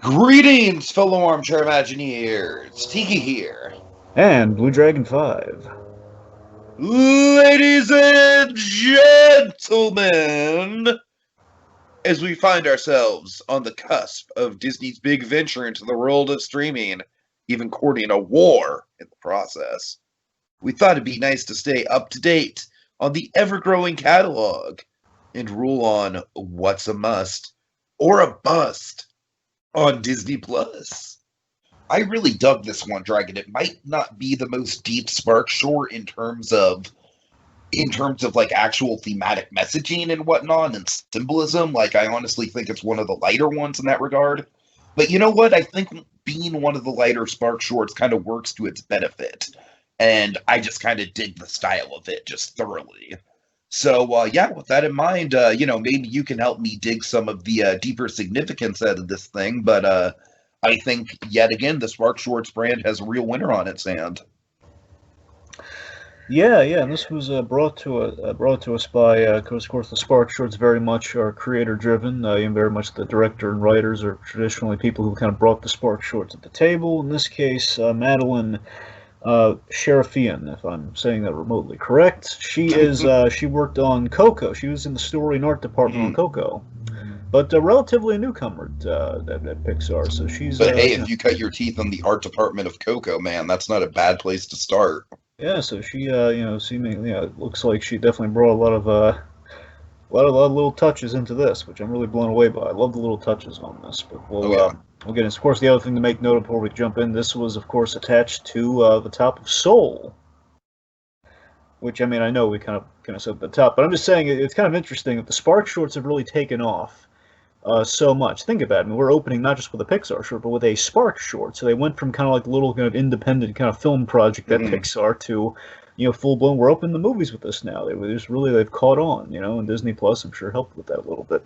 Greetings, fellow armchair Imagineers. Tiki here. And Blue Dragon 5. Ladies and gentlemen, as we find ourselves on the cusp of Disney's big venture into the world of streaming, even courting a war in the process, we thought it'd be nice to stay up to date on the ever-growing catalog and rule on what's a must or a bust on Disney Plus. I really dug this one, Dragon. It might not be the most deep spark short in terms of like actual thematic messaging and whatnot and symbolism. Like I honestly think it's one of the lighter ones in that regard. But you know what? I think being one of the lighter spark shorts kind of works to its benefit. And I just kind of dig the style of it just thoroughly. So yeah, with that in mind, maybe you can help me dig some of the deeper significance out of this thing. But I think yet again the SparkShorts brand has a real winner on its hand. Yeah, and this was brought to us by, of course, the SparkShorts very much are creator-driven, and very much the director and writers are traditionally people who kind of brought the SparkShorts at the table. In this case, Madeline Sharafian, if I'm saying that remotely correct. She worked on Coco. She was in the story and art department on Coco. But relatively a newcomer at Pixar, so she's. But hey, if you cut your teeth on the art department of Coco, man, that's not a bad place to start. Yeah, so she, seemingly, it looks like she definitely brought a lot of little touches into this, which I'm really blown away by. I love the little touches on this, but we'll get into. Of course, the other thing to make note of before we jump in, this was, of course, attached to the top of Soul, which, I mean, I know we kind of said at the top, but I'm just saying it's kind of interesting that the SparkShorts have really taken off so much. Think about it. I mean, we're opening not just with a Pixar short, but with a Spark short. So they went from kind of like a little kind of independent kind of film project at Pixar to, full blown. We're opening the movies with this now. They've caught on, and Disney Plus, I'm sure, helped with that a little bit.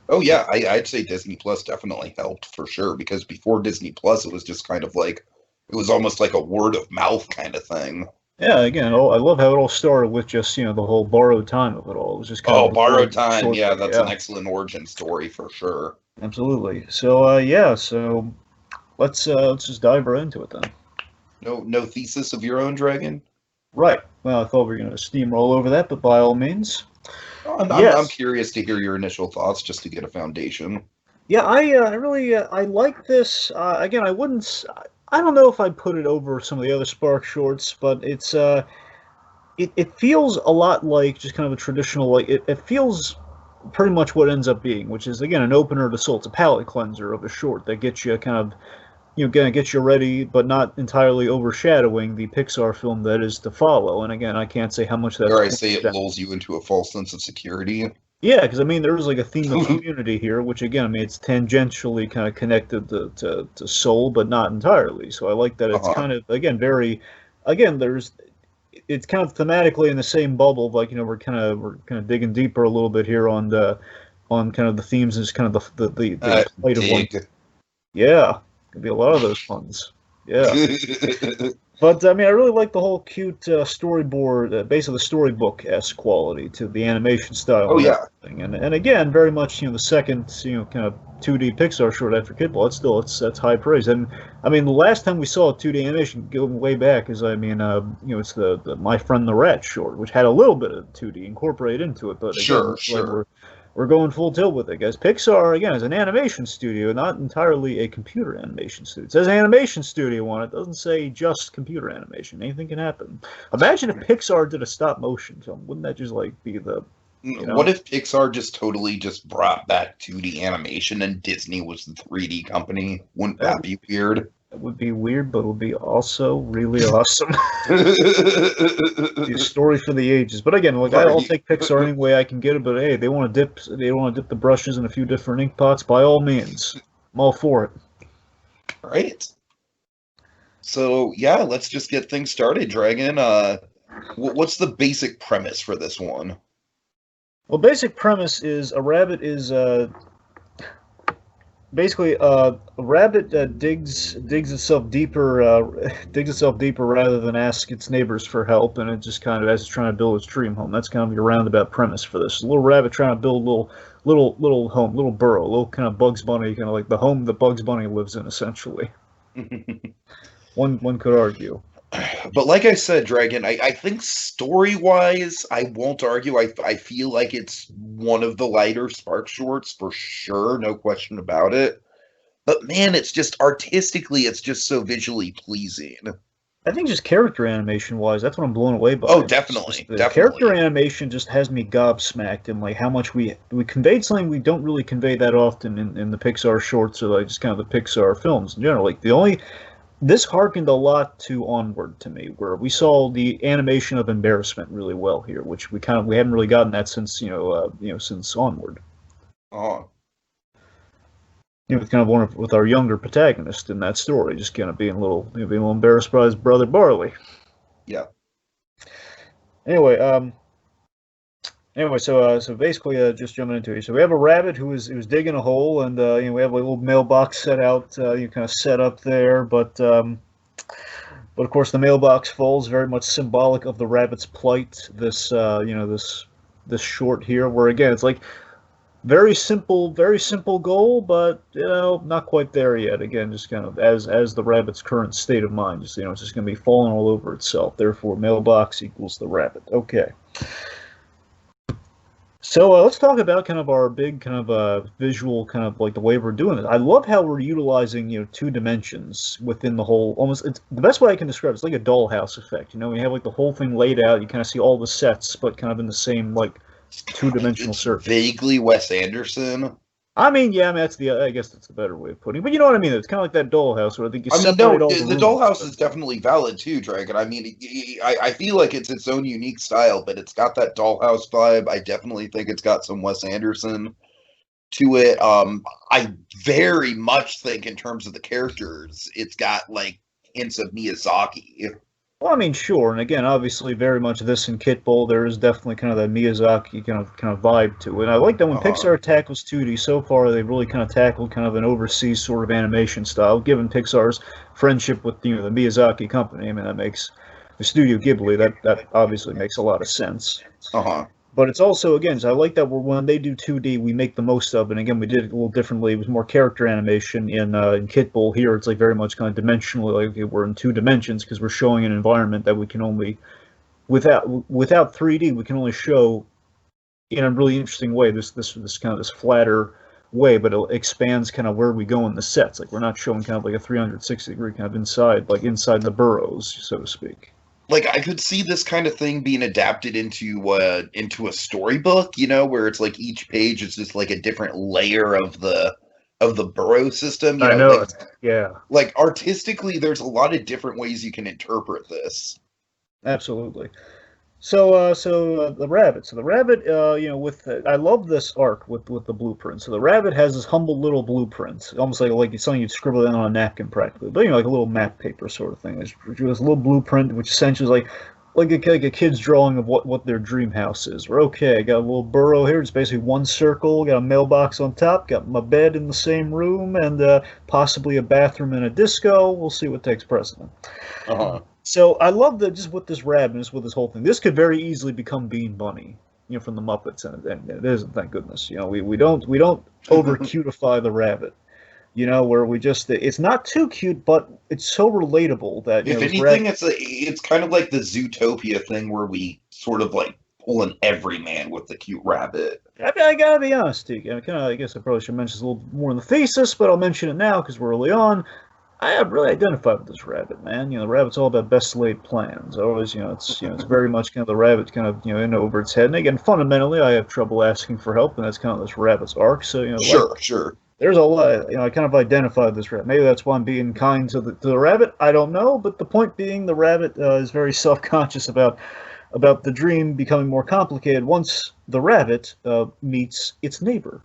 Oh yeah, I'd say Disney Plus definitely helped for sure, because before Disney Plus, it was just kind of like it was almost like a word of mouth kind of thing. Yeah, again, I love how it all started with just, the whole borrowed time of it all. It was just kind of borrowed time. Yeah, that's an excellent origin story for sure. Absolutely. So, so let's just dive right into it then. No thesis of your own, Dragon? Right. Well, I thought we were going to steamroll over that, but by all means. I'm curious to hear your initial thoughts just to get a foundation. Yeah, I really I like this. Again, I don't know if I'd put it over some of the other Spark shorts, but it's it feels a lot like just kind of a traditional, like it feels pretty much what it ends up being, which is again an opener to Soul. It's a palate cleanser of a short that gets you kind of gonna get you ready, but not entirely overshadowing the Pixar film that is to follow. And again, I can't say how much that. Or I say it lulls you into a false sense of security. Yeah, because I mean, there's like a theme of community here, which again, I mean, it's tangentially kind of connected to Soul, but not entirely. So I like that it's kind of it's kind of thematically in the same bubble. Like we're kind of digging deeper a little bit here on kind of the themes and just kind of the light of one. Yeah, could be a lot of those ones. Yeah. But, I mean, I really like the whole cute storyboard, basically storybook-esque quality to the animation style. Oh, yeah. And again, very much, the second, kind of 2D Pixar short after Kid Ball, that's high praise. And, I mean, the last time we saw a 2D animation going way back is, I mean, it's the My Friend the Rat short, which had a little bit of 2D incorporated into it. But again, sure. We're going full tilt with it, guys. Pixar, again, is an animation studio, not entirely a computer animation studio. It says animation studio on it. It doesn't say just computer animation. Anything can happen. Imagine if Pixar did a stop-motion film. Wouldn't that just, like, be the... What if Pixar just totally just brought back 2D animation and Disney was the 3D company? Wouldn't that be weird? It would be weird, but it would be also really awesome. The story for the ages. But again, like I'll take Pixar any way I can get it. But hey, they want to dip the brushes in a few different ink pots. By all means, I'm all for it. Right. So yeah, let's just get things started, Dragon. What's the basic premise for this one? Well, basic premise is a rabbit is basically, a rabbit digs itself deeper, digs itself deeper rather than ask its neighbors for help, and it just kind of as it's trying to build its dream home. That's kind of your roundabout premise for this. A little rabbit trying to build a little home, little burrow, a little kind of Bugs Bunny, kind of like the home that Bugs Bunny lives in, essentially. One could argue. But like I said, Dragon, I think story-wise, I won't argue. I feel like it's one of the lighter SparkShorts for sure, no question about it. But man, it's just artistically, it's just so visually pleasing. I think just character animation wise, that's what I'm blown away by. Oh, definitely, the definitely. character animation just has me gobsmacked, and like how much we conveyed something we don't really convey that often in the Pixar shorts or like just kind of the Pixar films in general. Like this harkened a lot to Onward to me, where we saw the animation of embarrassment really well here, which we haven't really gotten that since since Onward. Oh, With kind of with our younger protagonist in that story, just kind of being a little embarrassed by his brother Barley. yeah. Anyway, so basically, just jumping into it. So we have a rabbit who was digging a hole, and we have a little mailbox set out, kind of set up there, but of course the mailbox falls, very much symbolic of the rabbit's plight. This short here, where again it's like very simple goal, but not quite there yet. Again, just kind of as the rabbit's current state of mind, just it's just going to be falling all over itself. Therefore, mailbox equals the rabbit. Okay. So let's talk about kind of our big kind of visual kind of like the way we're doing it. I love how we're utilizing 2 dimensions within the whole. Almost it's the best way I can describe it. It's like a dollhouse effect. We have like the whole thing laid out. You kind of see all the sets, but kind of in the same like 2-dimensional surface. Vaguely Wes Anderson. I mean, I guess that's the better way of putting it. But you know what I mean? It's kind of like that dollhouse where I think you separate all the dollhouse is definitely valid too, Dragon. I mean, I feel like it's its own unique style, but it's got that dollhouse vibe. I definitely think it's got some Wes Anderson to it. I very much think in terms of the characters, it's got like hints of Miyazaki. Well, I mean, sure, and again, obviously, very much this in Kit Bull, there is definitely kind of that Miyazaki kind of vibe to it. And I like that when Pixar tackles 2D, so far they've really kind of tackled kind of an overseas sort of animation style, given Pixar's friendship with the Miyazaki company. I mean, that makes the Studio Ghibli, that obviously makes a lot of sense. But it's also, again, so I like that when they do 2D, we make the most of it. And again, we did it a little differently. It was more character animation in Kit Bull. Here, it's like very much kind of dimensionally, like we're in 2 dimensions because we're showing an environment that we can only, without 3D, we can only show in a really interesting way. This kind of this flatter way, but it expands kind of where we go in the sets. Like we're not showing kind of like a 360-degree kind of inside the burrows, so to speak. Like I could see this kind of thing being adapted into a storybook, where it's like each page is just like a different layer of the Burrow system. I know, like, yeah. Like artistically, there's a lot of different ways you can interpret this. Absolutely. So the rabbit. So the rabbit, I love this arc with the blueprint. So the rabbit has this humble little blueprint, almost like it's something you'd scribble down on a napkin practically, but like a little map paper sort of thing. It's a little blueprint, which essentially is like a kid's drawing of what their dream house is. We're okay. I got a little burrow here. It's basically one circle. Got a mailbox on top. Got my bed in the same room, and possibly a bathroom and a disco. We'll see what takes precedent. So I love that just with this rabbit, with this whole thing. This could very easily become Bean Bunny, from the Muppets, and it isn't. Thank goodness. We don't over cutify the rabbit. Where we just it's not too cute, but it's so relatable that if anything, it's kind of like the Zootopia thing where we sort of like pull an everyman with the cute rabbit. I gotta be honest, Tiki. I guess I probably should mention this a little more in the thesis, but I'll mention it now because we're early on. I have really identified with this rabbit, man. The rabbit's all about best laid plans. Always, it's very much kind of the rabbit kind of in over its head. And again, fundamentally, I have trouble asking for help, and that's kind of this rabbit's arc. So sure. There's a lot. I kind of identified this rabbit. Maybe that's why I'm being kind to the rabbit. I don't know, but the point being, the rabbit is very self-conscious about the dream becoming more complicated once the rabbit meets its neighbor.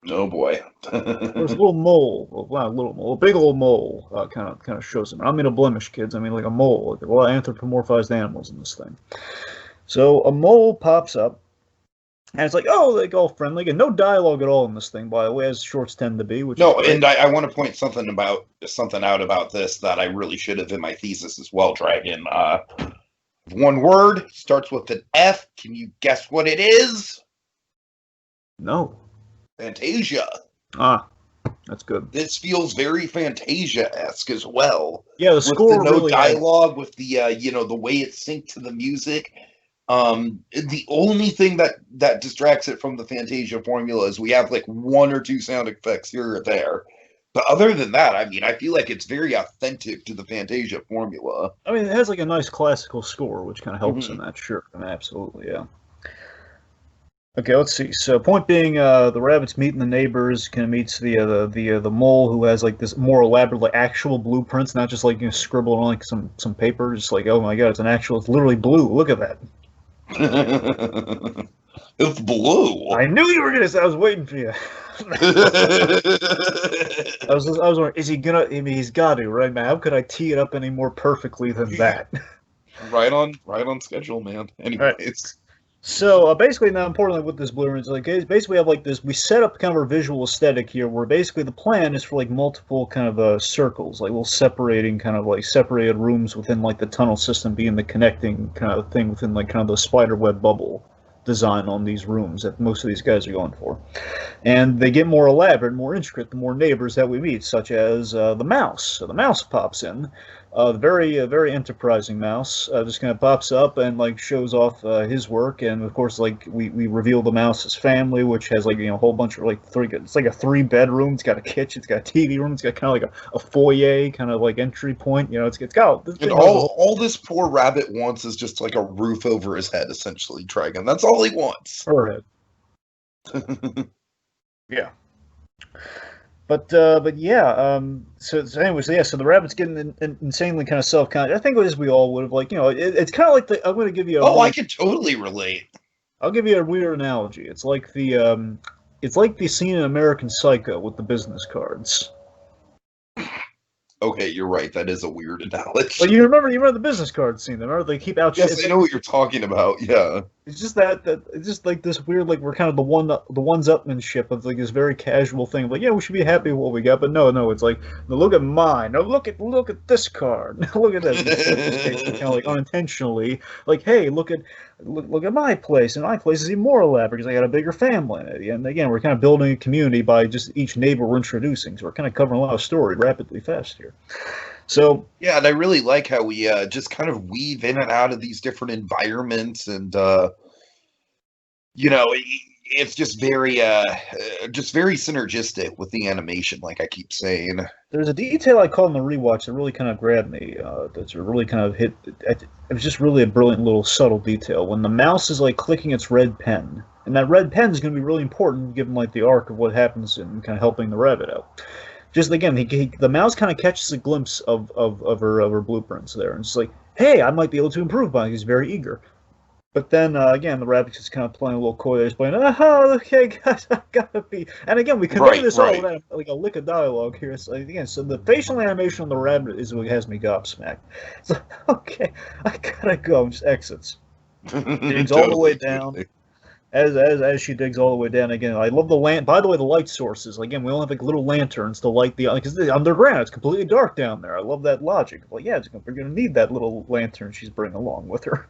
Oh boy. There's a little mole. Well, not a little mole. A big old mole kind of shows him. I don't mean a blemish, kids. I mean like a mole. Like a lot of anthropomorphized animals in this thing. So a mole pops up, And it's like, oh, like all friendly, and no dialogue at all in this thing, by the way, as shorts tend to be, which is No, great. and I want to point something out about this that I really should have in my thesis as well, Dragon. One word starts with an F. Can you guess what it is? No. Fantasia. Ah, that's good. This feels very Fantasia-esque as well. Yeah, the With score the no really dialogue, with the the way it's synced to the music. The only thing that distracts it from the Fantasia formula is we have like one or two sound effects here or there. But other than that, I mean, I feel like it's very authentic to the Fantasia formula. I mean, it has like a nice classical score, which kind of helps Mm-hmm. in that. Sure, I mean, absolutely, yeah. Okay, let's see. So, point being, the rabbit's meeting the neighbors. Kind of meets the mole who has like this more elaborate, like actual blueprints, not just like scribbled on like some paper. Just like, oh my god, it's an actual. It's literally blue. Look at that. It's blue. I knew you were gonna say. I was waiting for you. I was wondering, is he gonna? I mean, he's got to, right, man? How could I tee it up any more perfectly than that? Right on schedule, man. Anyways. So basically, now importantly, with this blueprint, it's like basically we have like this. We set up kind of our visual aesthetic here, where basically the plan is for like multiple kind of circles, like little separating kind of like separated rooms within like the tunnel system, being the connecting kind of thing within like kind of the spider web bubble design on these rooms that most of these guys are going for. And they get more elaborate, more intricate the more neighbors that we meet, such as the mouse. So the mouse pops in. Very enterprising mouse just kind of pops up and like shows off his work, and of course like we reveal the mouse's family, which has like a whole bunch of like it's like a 3 bedroom. It's got a kitchen, it's got a TV room, it's got kind of like a foyer kind of like entry point. It's got this And all this poor rabbit wants is just like a roof over his head, essentially, Dragon. That's all he wants. her head. Yeah. But yeah, so anyway, so the rabbit's getting insanely kind of self-conscious. I think as we all would have, like, it's kind of like I'm going to give you I can totally relate. I'll give you a weird analogy. It's like the scene in American Psycho with the business cards. Okay, you're right. That is a weird analogy. But you remember the business card scene? Remember they keep out. Yes, I know what you're talking about. Yeah. It's just that it's just like this weird, like we're kind of the one's-upmanship of like this very casual thing of like, yeah, we should be happy with what we got, but no, it's like, no, look at mine, no, look at this card, look at this. Kind of like unintentionally, like, hey, look at my place, and my place is even more elaborate because I got a bigger family, and again, we're kind of building a community by just each neighbor we're introducing, so we're kind of covering a lot of story rapidly fast here. So yeah, and I really like how we just kind of weave in and out of these different environments, and it's just very synergistic with the animation, like I keep saying. There's a detail I caught in the rewatch that really kind of grabbed me. That's really kind of hit. It was just really a brilliant little subtle detail when the mouse is like clicking its red pen, and that red pen is going to be really important given like the arc of what happens and kind of helping the rabbit out. Just again, the mouse kind of catches a glimpse of her blueprints there, and it's like, hey, I might be able to improve by it. He's very eager. But then again, the rabbit's just kind of playing a little coy. He's playing, okay, guys, I gotta be. And again, we convey this all without like a lick of dialogue here. So again, so the facial animation on the rabbit is what has me gobsmacked. So okay, I gotta go. And just exits. Digs all the way down. As she digs all the way down again, I love the by the way, the light sources. Again, we only have like little lanterns to light because underground. It's completely dark down there. I love that logic. Like, yeah, we're gonna need that little lantern she's bringing along with her.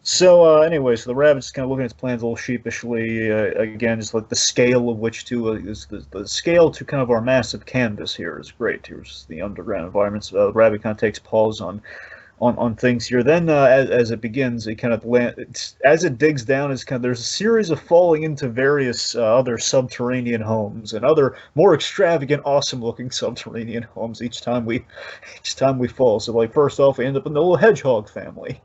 So anyway, so the rabbit's kind of looking at his plans a little sheepishly. Again, just like the scale of which to is the scale to kind of our massive canvas here is great. Here's the underground environments. The rabbit kind of takes pause on things here. Then as it begins, it kind of as it digs down, it's kind of there's a series of falling into various other subterranean homes and other more extravagant, awesome-looking subterranean homes each time we fall. So like first off, we end up in the little hedgehog family.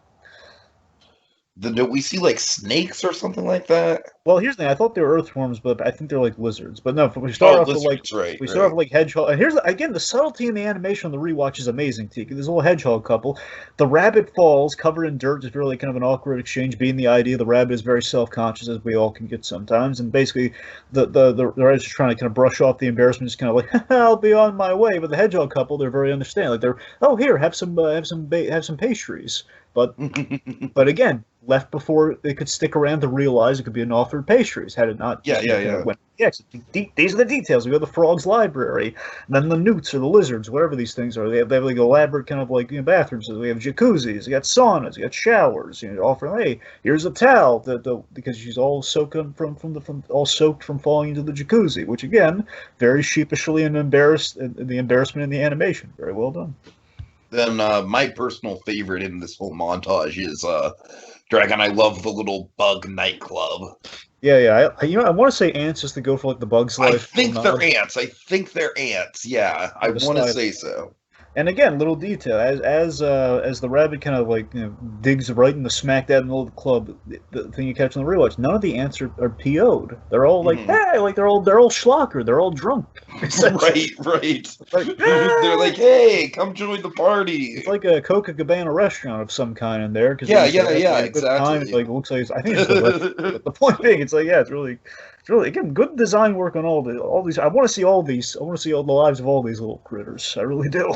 Do we see like snakes or something like that? Well, here's the thing. I thought they were earthworms, but I think they're like lizards. But no, we Oh, start off with like lizards, right, we start off right. with like hedgehog. And here's again the subtlety in the animation on the rewatch is amazing. Tiki, this little hedgehog couple, the rabbit falls covered in dirt, just really kind of an awkward exchange. Being the idea, the rabbit is very self-conscious, as we all can get sometimes, and basically the rabbit's just trying to kind of brush off the embarrassment, just kind of like I'll be on my way. But the hedgehog couple, they're very understanding. Like they're here, have some pastries. But again, left before they could stick around to realize it could be an offered pastries. Had it not, Yeah, yeah, yeah. went the exit. These are the details. We go to the frog's library, and then the newts or the lizards, whatever these things are. They have like elaborate kind of like bathrooms. So we have jacuzzis, we got saunas, we got showers. Offering, hey, here's a towel. Because she's all soaking all soaked from falling into the jacuzzi, which again, very sheepishly and embarrassed. The embarrassment in the animation, very well done. Then my personal favorite in this whole montage is Dragon. I love the little bug nightclub. Yeah. I want to say ants just to go for like the Bugs Life. I think they're ants. Yeah, I want to say so. And again, little detail as the rabbit kind of like digs right in the smack dab in the middle of the club, the thing you catch on the rewatch. None of the ants are PO'd. They're all like, hey, like they're all schlocker. They're all drunk. Right. Like, they're like, hey, come join the party. It's like a Coca-Cabana restaurant of some kind in there. Yeah, exactly. Time. Like, it looks like I think it's the point being, it's like it's really again good design work on all these. I want to see all these. I want to see all the lives of all these little critters. I really do.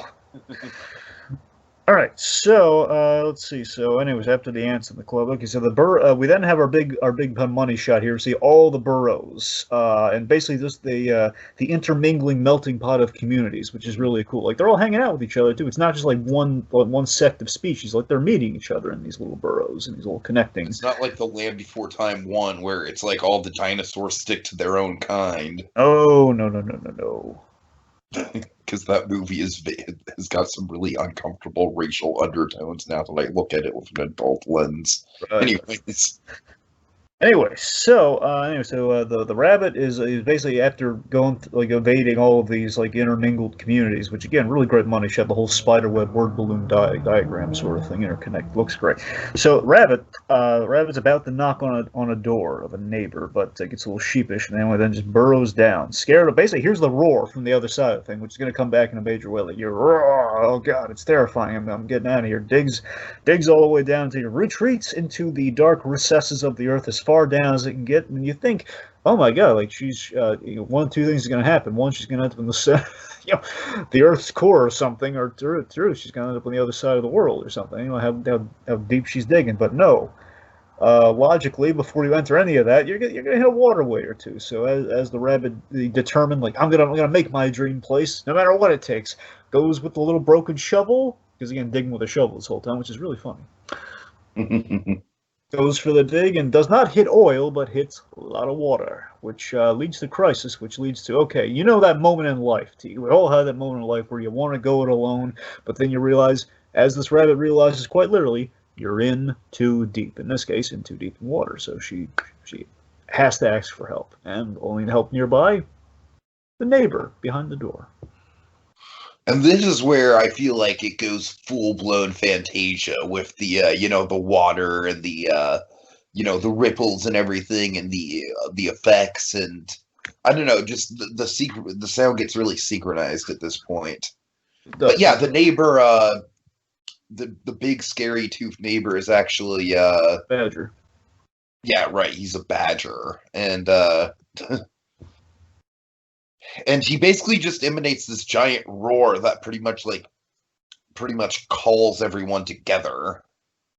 All right, so let's see. So, anyways, after the ants in the club, okay. So we then have our big money shot here. See all the burrows, and basically just the intermingling melting pot of communities, which is really cool. Like they're all hanging out with each other too. It's not just like one sect of species. Like they're meeting each other in these little burrows and these little connecting. It's not like the Land Before Time 1, where it's like all the dinosaurs stick to their own kind. Oh no. Because that movie has got some really uncomfortable racial undertones now that I look at it with an adult lens. So the rabbit is basically after going evading all of these like intermingled communities, which again really great money shot. The whole spiderweb word balloon diagram sort of thing interconnect looks great. So rabbit's about to knock on a door of a neighbor, but gets a little sheepish and then just burrows down, scared. Basically, here's the roar from the other side of the thing, which is going to come back in a major way. Like you're roar, oh god, it's terrifying. I'm getting out of here. Digs all the way down to retreats into the dark recesses of the earth as far down as it can get, and you think, oh my god, like she's one of two things is going to happen. One, she's going to end up in the the Earth's core or something, or through she's going to end up on the other side of the world or something. How deep she's digging, but no. Logically, before you enter any of that, you're gonna hit a waterway or two. So as the rabbit determined, like I'm gonna make my dream place, no matter what it takes, goes with the little broken shovel, because again digging with a shovel this whole time, which is really funny. Goes for the dig and does not hit oil, but hits a lot of water, which leads to crisis, which leads to, okay, that moment in life. We all have that moment in life where you want to go it alone, but then you realize, as this rabbit realizes quite literally, you're in too deep. In this case, in too deep in water. So she has to ask for help, and only help nearby, the neighbor behind the door. And this is where I feel like it goes full-blown Fantasia with the the water and the the ripples and everything and the effects, and I don't know, just the sound gets really synchronized at this point. But yeah, the neighbor, the big scary toothed neighbor is actually badger. Yeah, right. He's a badger, and and he basically just emanates this giant roar that pretty much calls everyone together.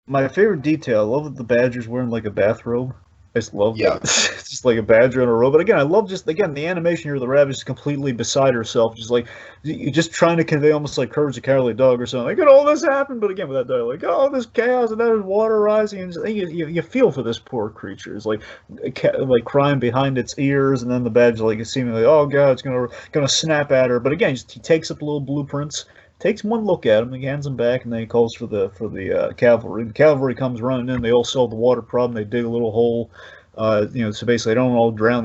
My favorite detail, I love that the badger's wearing like a bathrobe. I just love that. It's just like a badger in a robe. But again, I love the animation here. The rabbit is completely beside herself, just like you're just trying to convey almost like Courage the Cowardly Dog or something. Like, all this happened, but again with that dialogue, like, oh, this chaos and there's water rising, and you feel for this poor creature. It's like like crying behind its ears, and then the badger like is seemingly, oh god, it's gonna snap at her. But again, he takes up little blueprints. Takes one look at him, he hands him back, and then he calls for the cavalry. The cavalry comes running in. They all solve the water problem. They dig a little hole, so basically they don't all drown.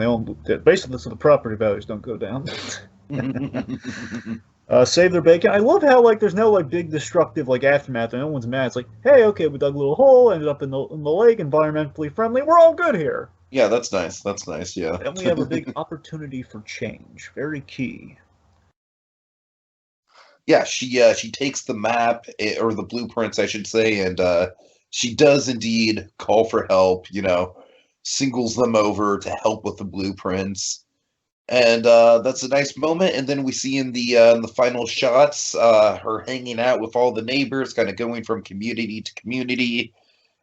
Basically, so the property values don't go down. Save their bacon. I love how there's no big destructive aftermath. No one's mad. It's like, hey, okay, we dug a little hole, ended up in the lake, environmentally friendly. We're all good here. Yeah, that's nice. That's nice. Yeah. Then we have a big opportunity for change. Very key. Yeah, she takes the map or the blueprints, I should say, and she does indeed call for help. Singles them over to help with the blueprints, and that's a nice moment. And then we see in the final shots, her hanging out with all the neighbors, kind of going from community to community.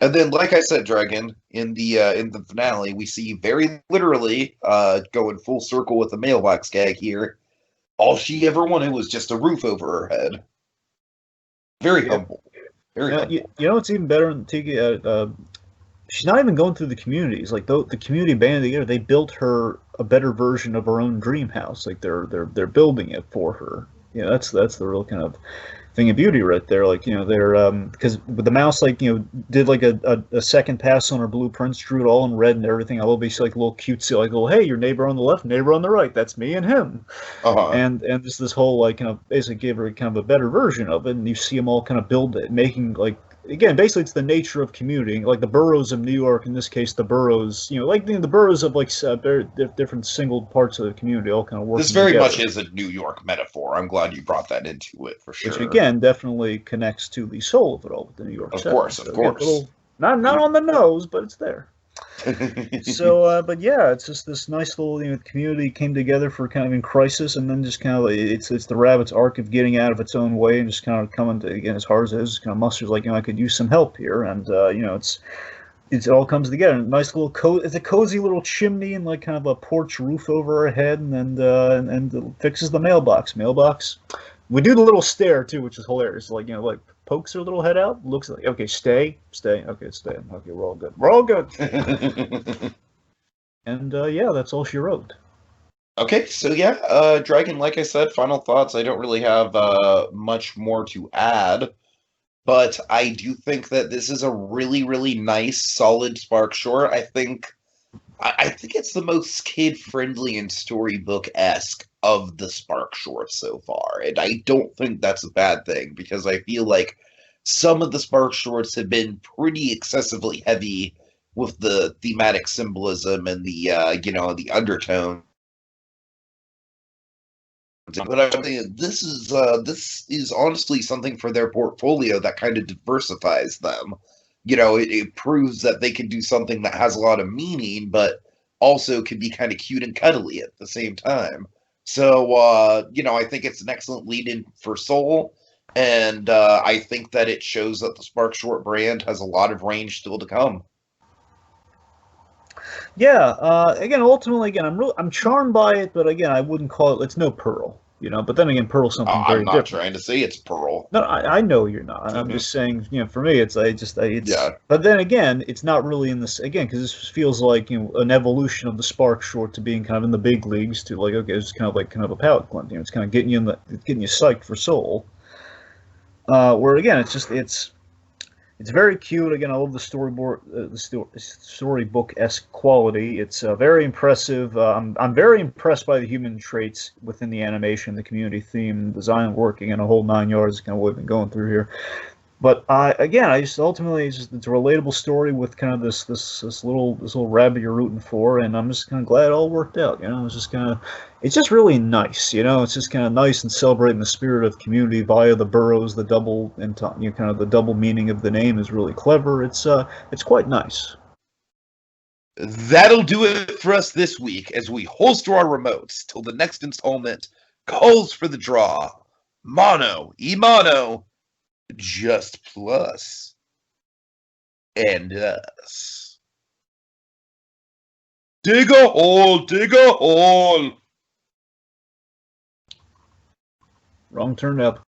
And then, like I said, Dragon, in the finale, we see very literally going full circle with the mailbox gag here. All she ever wanted was just a roof over her head. Very humble. Very humble. You know what's even better in Tiki? She's not even going through the communities. Like the community band together, they built her a better version of her own dream house. Like they're building it for her. That's the real kind of thing of beauty right there. Like they're because with the mouse, like did like a second pass on her blueprints, drew it all in red and everything. I will be like a little cutesy, like hey, your neighbor on the left, neighbor on the right, that's me and him. And this whole like basically gave her kind of a better version of it, and you see them all kind of build it, making like. Again, basically, it's the nature of commuting. Like the boroughs of New York, in this case, the boroughs, like the boroughs of like different single parts of the community all kind of work. This very much is a New York metaphor. I'm glad you brought that into it for sure. Which again definitely connects to the soul of it all with the New York. Of course. Not on the nose, but it's there. So, but yeah, it's just this nice little community came together for kind of in crisis, and then just kind of it's the rabbit's arc of getting out of its own way and just kind of coming to again as hard as it is, kind of musters like I could use some help here, and it all comes together. Nice little it's a cozy little chimney and like kind of a porch roof over her head, and it fixes the mailbox. We do the little stare too, which is hilarious. Like pokes her little head out, looks like okay, stay, okay, stay, okay, we're all good. And yeah, that's all she wrote. Okay, so yeah, Dragon, like I said, final thoughts. I don't really have much more to add, but I do think that this is a really, really nice, solid Spark short. I think it's the most kid-friendly and storybook-esque of the Spark shorts so far, and I don't think that's a bad thing, because I feel like some of the Spark shorts have been pretty excessively heavy with the thematic symbolism and the the undertone. But I think this is honestly something for their portfolio that kind of diversifies them. It proves that they can do something that has a lot of meaning, but also can be kind of cute and cuddly at the same time. So, I think it's an excellent lead-in for Soul, and I think that it shows that the Spark Short brand has a lot of range still to come. Yeah, again, ultimately, I'm charmed by it, but again, I wouldn't call it. It's no Pearl, But then again, Pearl's something very different. I'm not trying to say it's Pearl. No, I know you're not. Mm-hmm. I'm just saying, for me, it's yeah. But then again, it's not really in this because this feels like an evolution of the Spark short to being kind of in the big leagues to like okay, it's kind of a palate cleanse. It's kind of getting you psyched for Soul. Where again, it's very cute. Again, I love the storybook-esque quality. It's very impressive. I'm very impressed by the human traits within the animation, the community theme, design working, and a whole 9 yards. Kind of what we've been going through here. But I just ultimately it's a relatable story with kind of this little rabbit you're rooting for, and I'm just kind of glad it all worked out. It's just really nice. It's just kind of nice and celebrating the spirit of community via the Burrows. The double and kind of the double meaning of the name is really clever. It's quite nice. That'll do it for us this week as we holster our remotes till the next installment calls for the draw. Mono, just Plus and Us. Dig a hole. Wrong turn up.